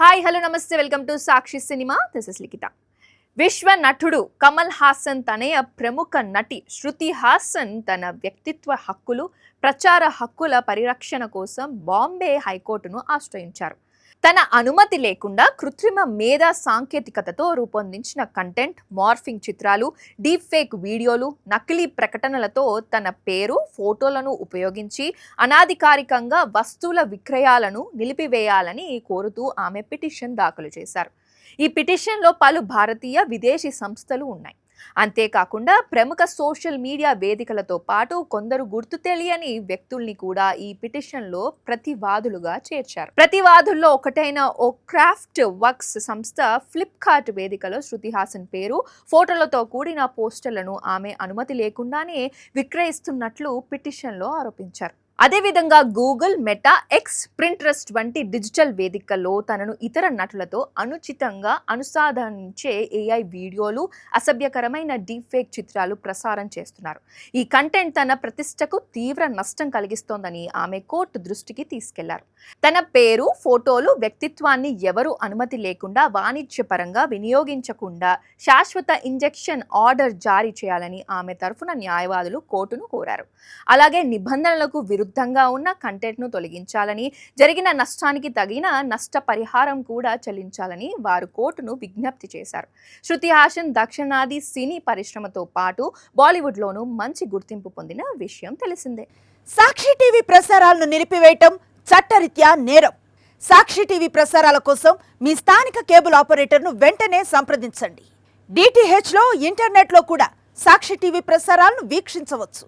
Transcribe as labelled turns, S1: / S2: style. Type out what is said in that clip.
S1: Hi hello నమస్తే welcome to Sakshi cinema. This is Likhitha. విశ్వ నటుడు కమల్ హాసన్ తనయ ప్రముఖ నటి శృతి హాసన్ తన వ్యక్తిత్వ హక్కులు ప్రచార హక్కుల పరిరక్షణ కోసం బాంబే హైకోర్టును ఆశ్రయించారు. తన అనుమతి లేకుండా కృత్రిమ మేధా సాంకేతికతతో రూపొందించిన కంటెంట్, మార్ఫింగ్ చిత్రాలు, డీప్ ఫేక్ వీడియోలు, నకిలీ ప్రకటనలతో తన పేరు, ఫోటోలను ఉపయోగించి అనాధికారికంగా వస్తువుల విక్రయాలను నిలిపివేయాలని కోరుతూ ఆమె పిటిషన్ దాఖలు చేశారు. ఈ పిటిషన్లో పలు భారతీయ, విదేశీ సంస్థలు ఉన్నాయి. అంతేకాకుండా ప్రముఖ సోషల్ మీడియా వేదికలతో పాటు కొందరు గుర్తు తెలియని వ్యక్తుల్ని కూడా ఈ పిటిషన్లో ప్రతివాదులుగా చేర్చారు. ప్రతివాదుల్లో ఒకటైన ఓ క్రాఫ్ట్ వర్క్స్ సంస్థ ఫ్లిప్కార్ట్ వేదికలో శృతి హాసన్ పేరు, ఫోటోలతో కూడిన పోస్టర్లను ఆమె అనుమతి లేకుండానే విక్రయిస్తున్నట్లు పిటిషన్లో ఆరోపించారు. అదేవిధంగా గూగుల్, మెటా, ఎక్స్, ప్రింట్రెస్ట్ వంటి డిజిటల్ వేదికల్లో తనను ఇతర నటులతో అనుచితంగా అనుసంధానించే ఏఐ వీడియోలు, అసభ్యకరమైన డీప్ ఫేక్ చిత్రాలు ప్రసారం చేస్తున్నారు. ఈ కంటెంట్ తన ప్రతిష్టకు తీవ్ర నష్టం కలిగిస్తోందని ఆమె కోర్టు దృష్టికి తీసుకెళ్లారు. తన పేరు, ఫోటోలు, వ్యక్తిత్వాన్ని ఎవరు అనుమతి లేకుండా వాణిజ్యపరంగా వినియోగించకుండా శాశ్వత ఇంజెక్షన్ ఆర్డర్ జారీ చేయాలని ఆమె తరఫున న్యాయవాదులు కోర్టును కోరారు. అలాగే నిబంధనలకు విరుద్ధంగా ఉన్న కంటెంట్ను తొలగించాలని, జరిగిన నష్టానికి తగిన నష్టపరిహారం కూడా చెల్లించాలని వారు కోర్టును విజ్ఞప్తి చేశారు. శృతి హాసన్ దక్షిణాది సినీ పరిశ్రమతో పాటు బాలీవుడ్లోనూ మంచి గుర్తింపు పొందిన విషయం తెలిసిందే.
S2: సాక్షి టీవీ ప్రసారాలను నిలిపివేయటం చట్టరీత్యా నేరం. సాక్షి టీవీ ప్రసారాల కోసం మీ స్థానిక కేబుల్ ఆపరేటర్ను వెంటనే సంప్రదించండి. DTHలో, ఇంటర్నెట్లో కూడా సాక్షి టీవీ ప్రసారాలను వీక్షించవచ్చు.